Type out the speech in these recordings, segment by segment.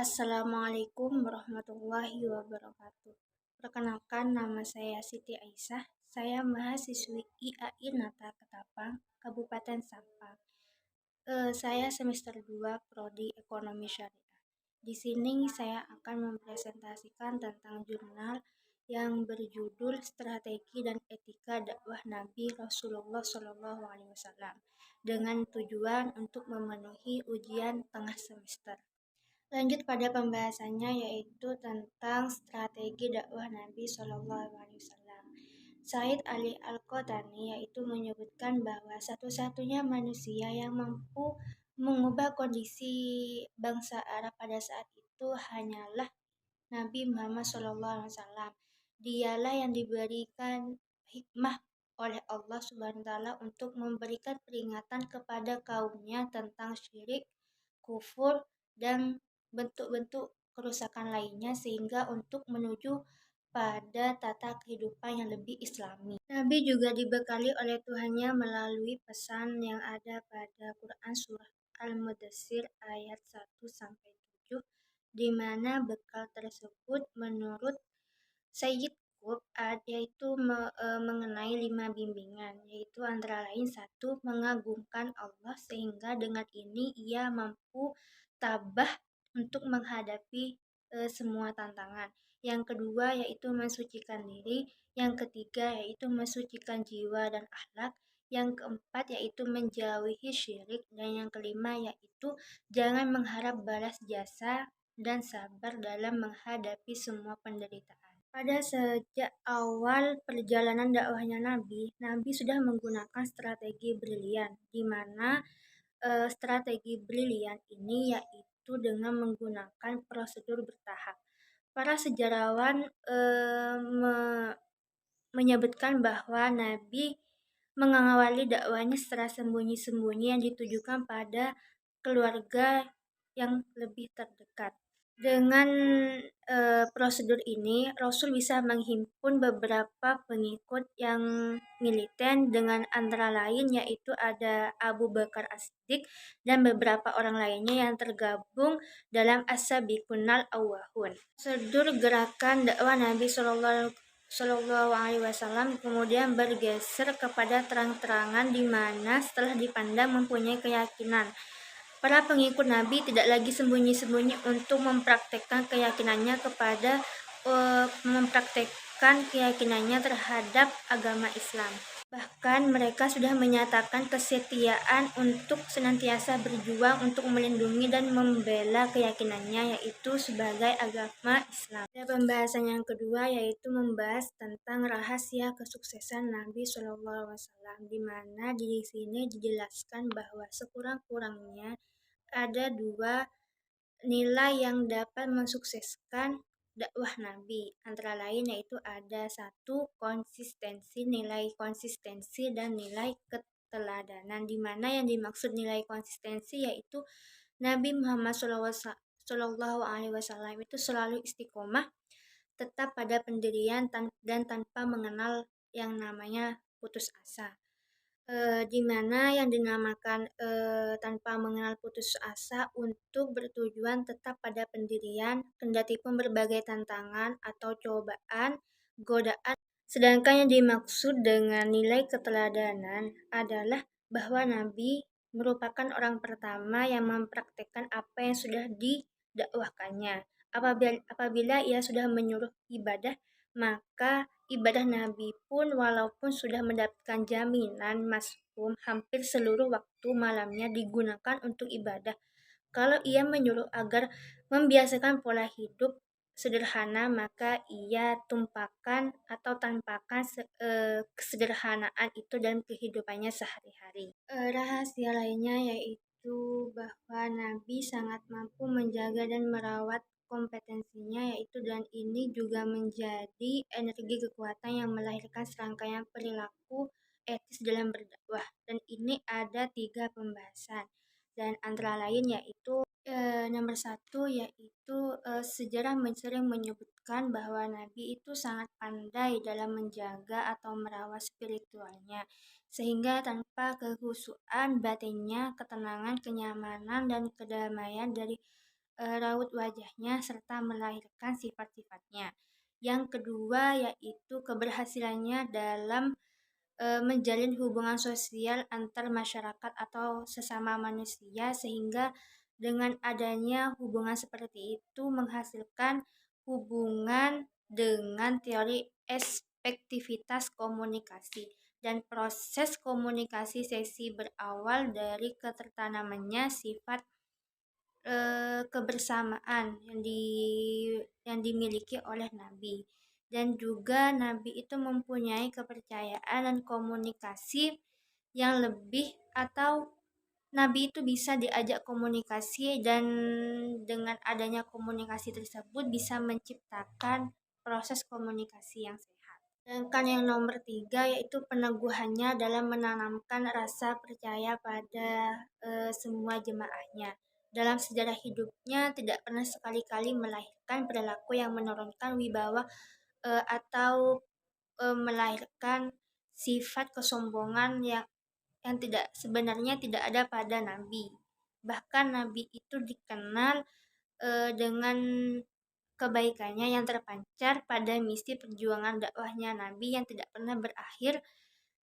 Assalamualaikum warahmatullahi wabarakatuh. Perkenalkan, nama saya Siti Aisyah. Saya mahasiswi IAI Nata Ketapang, Kabupaten Sampang. Saya semester 2 Prodi Ekonomi Syariah. Di sini saya akan mempresentasikan tentang jurnal yang berjudul Strategi dan Etika Dakwah Nabi Rasulullah SAW dengan tujuan untuk memenuhi ujian tengah semester. Lanjut pada pembahasannya yaitu tentang strategi dakwah Nabi Shallallahu Alaihi Wasallam. Said Ali Al-Qotani yaitu menyebutkan bahwa satu-satunya manusia yang mampu mengubah kondisi bangsa Arab pada saat itu hanyalah Nabi Muhammad SAW. Dialah yang diberikan hikmah oleh Allah Subhanahu wa taala untuk memberikan peringatan kepada kaumnya tentang syirik, kufur, dan bentuk-bentuk kerusakan lainnya sehingga untuk menuju pada tata kehidupan yang lebih islami. Nabi juga dibekali oleh Tuhannya melalui pesan yang ada pada Quran surah Al-Mudaththir ayat 1 sampai 7, di mana bekal tersebut menurut Sayyid Qutb yaitu mengenai 5 bimbingan, yaitu antara lain satu, mengagungkan Allah sehingga dengan ini ia mampu tabah untuk menghadapi semua tantangan. Yang kedua yaitu mensucikan diri, yang ketiga yaitu mensucikan jiwa dan akhlak, yang keempat yaitu menjauhi syirik, dan yang kelima yaitu jangan mengharap balas jasa dan sabar dalam menghadapi semua penderitaan. Pada sejak awal perjalanan dakwahnya Nabi sudah menggunakan strategi brilian, di mana strategi brilian ini yaitu dengan menggunakan prosedur bertahap. Para sejarawan menyebutkan bahwa Nabi mengawali dakwahnya secara sembunyi-sembunyi yang ditujukan pada keluarga yang lebih terdekat. Dengan prosedur ini, Rasul bisa menghimpun beberapa pengikut yang militen dengan antara lain yaitu ada Abu Bakar As-Siddiq dan beberapa orang lainnya yang tergabung dalam As-Sabiqunal Awwalun. Prosedur gerakan dakwah Nabi Shallallahu Alaihi Wasallam kemudian bergeser kepada terang-terangan, di mana setelah dipandang mempunyai keyakinan, para pengikut Nabi tidak lagi sembunyi-sembunyi untuk mempraktekkan keyakinannya terhadap agama Islam. Bahkan mereka sudah menyatakan kesetiaan untuk senantiasa berjuang untuk melindungi dan membela keyakinannya, yaitu sebagai agama Islam. Pada pembahasan yang kedua yaitu membahas tentang rahasia kesuksesan Nabi Shallallahu Alaihi Wasallam, di mana di sini dijelaskan bahwa sekurang-kurangnya ada dua nilai yang dapat mensukseskan dakwah Nabi, antara lain yaitu ada satu, nilai konsistensi dan nilai keteladanan, di mana yang dimaksud nilai konsistensi yaitu Nabi Muhammad Shallallahu Alaihi Wasallam itu selalu istiqomah, tetap pada pendirian dan tanpa mengenal yang namanya putus asa. Di mana yang dinamakan tanpa mengenal putus asa untuk bertujuan tetap pada pendirian kendati pun berbagai tantangan atau cobaan, godaan. Sedangkan yang dimaksud dengan nilai keteladanan adalah bahwa Nabi merupakan orang pertama yang mempraktekkan apa yang sudah didakwahkannya. Apabila ia sudah menyuruh ibadah, maka ibadah Nabi pun walaupun sudah mendapatkan jaminan maskum, hampir seluruh waktu malamnya digunakan untuk ibadah. Kalau ia menyuruh agar membiasakan pola hidup sederhana, maka ia tumpahkan atau tampakkan kesederhanaan itu dalam kehidupannya sehari-hari. Rahasia lainnya yaitu bahwa Nabi sangat mampu menjaga dan merawat kompetensinya, yaitu dan ini juga menjadi energi kekuatan yang melahirkan serangkaian perilaku etis dalam berdakwah, dan ini ada 3 pembahasan, dan antara lain yaitu nomor 1 yaitu sejarah sering menyebutkan bahwa Nabi itu sangat pandai dalam menjaga atau merawat spiritualnya, sehingga tanpa kehusuan batinnya, ketenangan, kenyamanan, dan kedamaian dari raut wajahnya serta melahirkan sifat-sifatnya. Yang kedua yaitu keberhasilannya dalam menjalin hubungan sosial antar masyarakat atau sesama manusia, sehingga dengan adanya hubungan seperti itu menghasilkan hubungan dengan teori efektivitas komunikasi. Dan proses komunikasi sesi berawal dari ketertanamannya sifat kebersamaan yang dimiliki oleh Nabi. Dan juga Nabi itu mempunyai kepercayaan dan komunikasi yang lebih, atau Nabi itu bisa diajak komunikasi, dan dengan adanya komunikasi tersebut bisa menciptakan proses komunikasi yang sehat. Sedangkan yang nomor 3 yaitu peneguhannya dalam menanamkan rasa percaya pada semua jemaahnya. Dalam sejarah hidupnya tidak pernah sekali-kali melahirkan perilaku yang menurunkan wibawa atau melahirkan sifat kesombongan yang tidak sebenarnya tidak ada pada Nabi. Bahkan Nabi itu dikenal dengan kebaikannya yang terpancar pada misi perjuangan dakwahnya Nabi yang tidak pernah berakhir,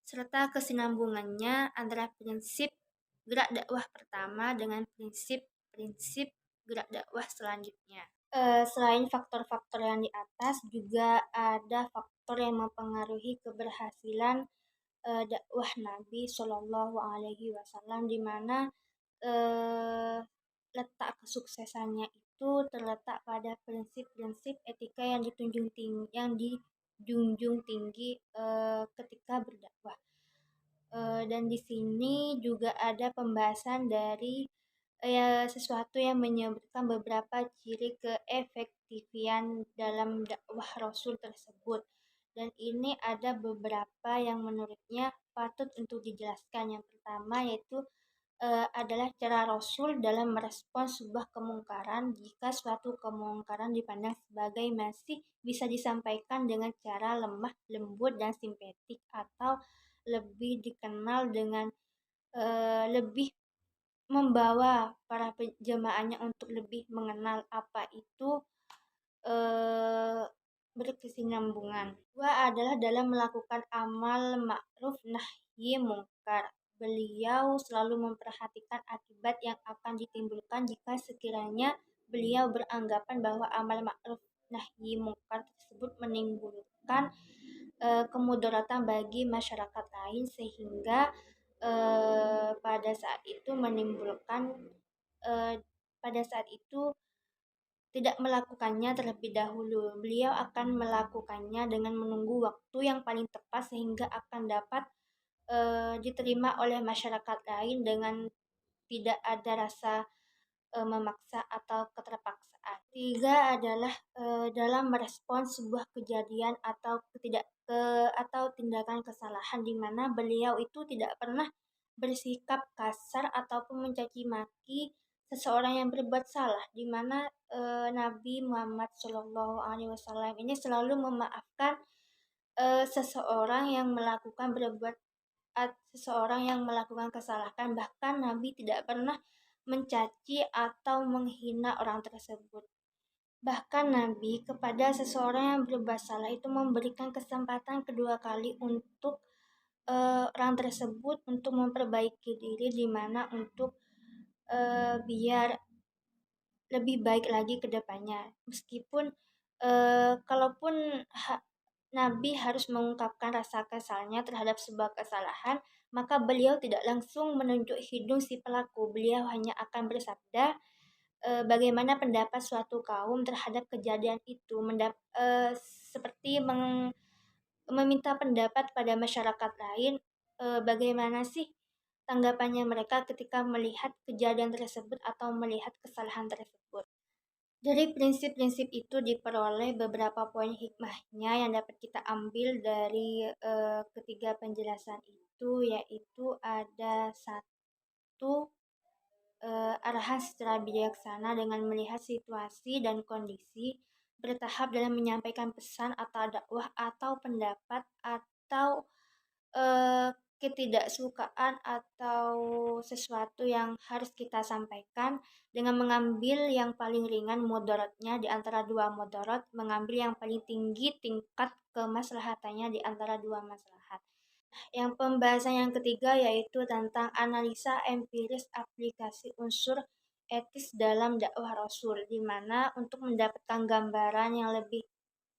serta kesinambungannya antara prinsip gerak dakwah pertama dengan prinsip-prinsip gerak dakwah selanjutnya. Selain faktor-faktor yang di atas, juga ada faktor yang mempengaruhi keberhasilan dakwah Nabi Shallallahu Alaihi Wasallam, di mana letak kesuksesannya itu terletak pada prinsip-prinsip etika yang dijunjung tinggi ketika berdakwah. Dan di sini juga ada pembahasan dari sesuatu yang menyebutkan beberapa ciri keefektifan dalam dakwah Rasul tersebut. Dan ini ada beberapa yang menurutnya patut untuk dijelaskan. Yang pertama yaitu adalah cara Rasul dalam merespon sebuah kemungkaran. Jika suatu kemungkaran dipandang sebagai masih bisa disampaikan dengan cara lemah, lembut, dan simpetik, atau lebih dikenal dengan lebih membawa para jemaahnya untuk lebih mengenal apa itu berkesinambungan. Dua adalah dalam melakukan amal ma'ruf nahi mungkar. Beliau selalu memperhatikan akibat yang akan ditimbulkan jika sekiranya beliau beranggapan bahwa amal ma'ruf nahi mungkar tersebut menimbulkan kemudaratan bagi masyarakat lain, sehingga pada saat itu tidak melakukannya terlebih dahulu. Beliau akan melakukannya dengan menunggu waktu yang paling tepat sehingga akan dapat diterima oleh masyarakat lain dengan tidak ada rasa memaksa atau keterpaksaan. Tiga adalah dalam merespons sebuah kejadian atau tindakan kesalahan, di mana beliau itu tidak pernah bersikap kasar ataupun mencaci maki seseorang yang berbuat salah, di mana Nabi Muhammad SAW ini selalu memaafkan seseorang yang melakukan kesalahan. Bahkan Nabi tidak pernah mencaci atau menghina orang tersebut. Bahkan Nabi kepada seseorang yang berbuat salah itu memberikan kesempatan kedua kali untuk orang tersebut untuk memperbaiki diri, di mana untuk biar lebih baik lagi ke depannya. Meskipun kalaupun Nabi harus mengungkapkan rasa kesalnya terhadap sebuah kesalahan, maka beliau tidak langsung menunjuk hidung si pelaku. Beliau hanya akan bersabda bagaimana pendapat suatu kaum terhadap kejadian itu, seperti meminta pendapat pada masyarakat lain, bagaimana sih tanggapannya mereka ketika melihat kejadian tersebut atau melihat kesalahan tersebut. Dari prinsip-prinsip itu diperoleh beberapa poin hikmahnya yang dapat kita ambil dari ketiga penjelasan itu, yaitu ada satu, arahan secara bijaksana dengan melihat situasi dan kondisi, bertahap dalam menyampaikan pesan atau dakwah atau pendapat atau ketidaksukaan atau sesuatu yang harus kita sampaikan dengan mengambil yang paling ringan mudaratnya di antara dua mudarat, mengambil yang paling tinggi tingkat kemaslahatannya di antara dua maslahat. Yang pembahasan yang ketiga yaitu tentang analisa empiris aplikasi unsur etis dalam dakwah Rasul, di mana untuk mendapatkan gambaran yang lebih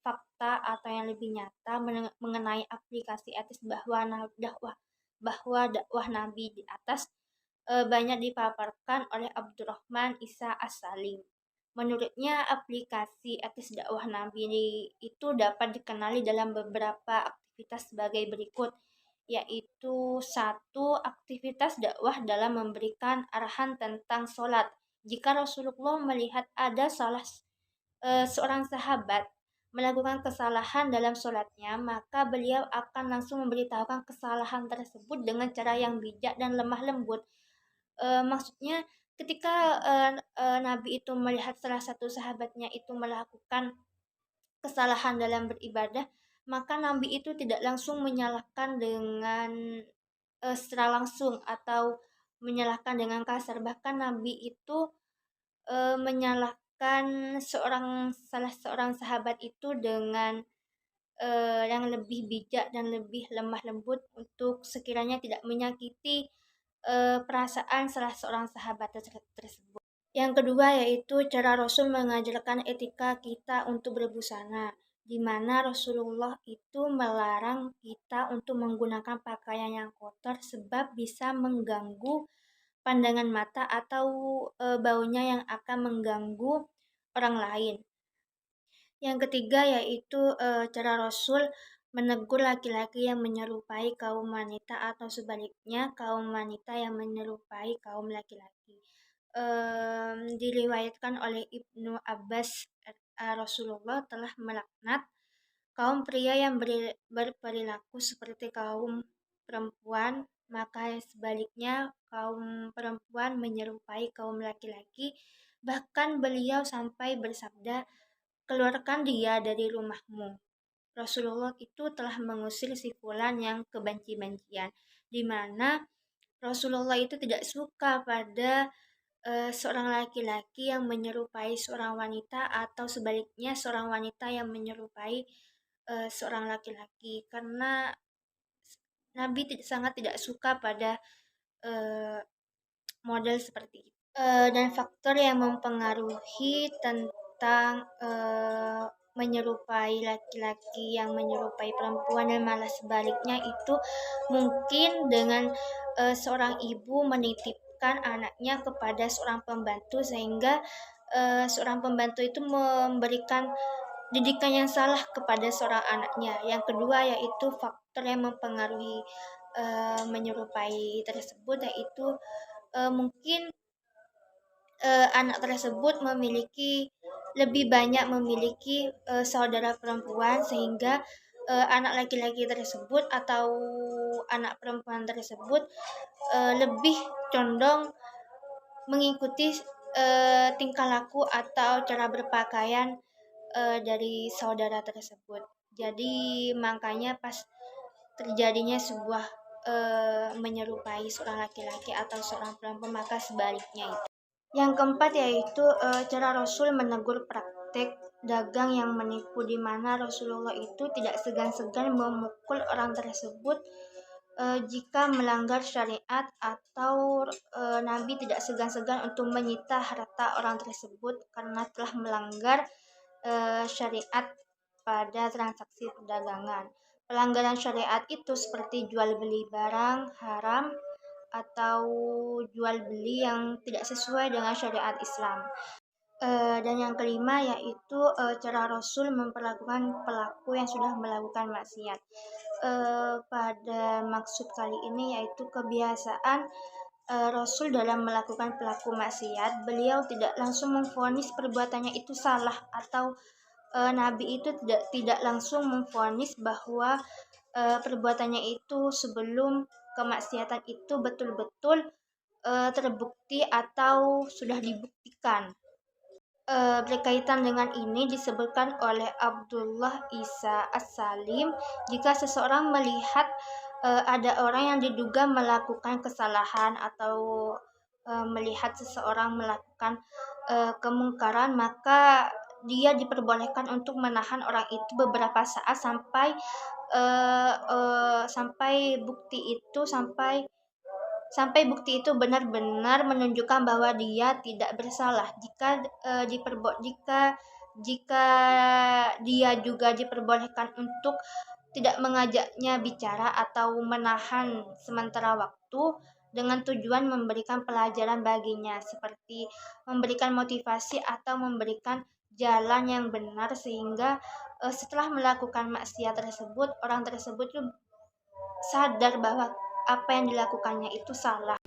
fakta atau yang lebih nyata mengenai aplikasi etis bahwa dakwah Nabi di atas banyak dipaparkan oleh Abdurrahman Isa As-Salim. Menurutnya, aplikasi etis dakwah Nabi itu dapat dikenali dalam beberapa aktivitas sebagai berikut, yaitu satu, aktivitas dakwah dalam memberikan arahan tentang sholat. Jika Rasulullah melihat ada seorang sahabat melakukan kesalahan dalam sholatnya, maka beliau akan langsung memberitahukan kesalahan tersebut dengan cara yang bijak dan lemah lembut. Maksudnya ketika Nabi itu melihat salah satu sahabatnya itu melakukan kesalahan dalam beribadah, maka Nabi itu tidak langsung menyalahkan dengan secara langsung atau menyalahkan dengan kasar. Bahkan Nabi itu menyalahkan salah seorang sahabat itu dengan yang lebih bijak dan lebih lemah lembut untuk sekiranya tidak menyakiti perasaan salah seorang sahabat tersebut. Yang kedua yaitu cara Rasul mengajarkan etika kita untuk berbusana, di mana Rasulullah itu melarang kita untuk menggunakan pakaian yang kotor sebab bisa mengganggu pandangan mata atau baunya yang akan mengganggu orang lain. Yang ketiga yaitu cara Rasul menegur laki-laki yang menyerupai kaum wanita atau sebaliknya kaum wanita yang menyerupai kaum laki-laki. Diriwayatkan oleh Ibnu Abbas, Rasulullah telah melaknat kaum pria yang berperilaku seperti kaum perempuan, maka sebaliknya kaum perempuan menyerupai kaum laki-laki. Bahkan beliau sampai bersabda, "Keluarkan dia dari rumahmu." Rasulullah itu telah mengusir si fulan yang kebenci-bencian, di mana Rasulullah itu tidak suka pada seorang laki-laki yang menyerupai seorang wanita atau sebaliknya seorang wanita yang menyerupai seorang laki-laki, karena Nabi sangat tidak suka pada model seperti itu. Dan faktor yang mempengaruhi tentang menyerupai laki-laki yang menyerupai perempuan dan malah sebaliknya itu mungkin dengan seorang ibu menitipkan anaknya kepada seorang pembantu sehingga seorang pembantu itu memberikan didikan yang salah kepada seorang anaknya. Yang kedua yaitu faktor yang mempengaruhi menyerupai tersebut yaitu mungkin anak tersebut lebih banyak memiliki saudara perempuan sehingga anak laki-laki tersebut atau anak perempuan tersebut lebih condong mengikuti tingkah laku atau cara berpakaian dari saudara tersebut. Jadi makanya pas terjadinya sebuah menyerupai seorang laki-laki atau seorang perempuan, maka sebaliknya itu. Yang keempat yaitu cara Rasul menegur praktek dagang yang menipu, di mana Rasulullah itu tidak segan-segan memukul orang tersebut jika melanggar syariat atau Nabi tidak segan-segan untuk menyita harta orang tersebut karena telah melanggar syariat pada transaksi perdagangan. Pelanggaran syariat itu seperti jual beli barang haram atau jual beli yang tidak sesuai dengan syariat Islam. Dan yang kelima yaitu cara Rasul memperlakukan pelaku yang sudah melakukan maksiat. Pada maksud kali ini yaitu kebiasaan Rasul dalam melakukan pelaku maksiat, beliau tidak langsung memvonis perbuatannya itu salah atau Nabi itu tidak langsung memvonis bahwa perbuatannya itu sebelum kemaksiatan itu betul-betul terbukti atau sudah dibuktikan. Berkaitan dengan ini disebutkan oleh Abdullah Isa As-Salim, jika seseorang melihat ada orang yang diduga melakukan kesalahan atau melihat seseorang melakukan kemungkaran, maka dia diperbolehkan untuk menahan orang itu beberapa saat sampai eh, eh, sampai bukti itu sampai sampai bukti itu benar-benar menunjukkan bahwa dia tidak bersalah. Jika dia juga diperbolehkan untuk tidak mengajaknya bicara atau menahan sementara waktu dengan tujuan memberikan pelajaran baginya, seperti memberikan motivasi atau memberikan jalan yang benar, sehingga setelah melakukan maksiat tersebut, orang tersebut tuh sadar bahwa apa yang dilakukannya itu salah.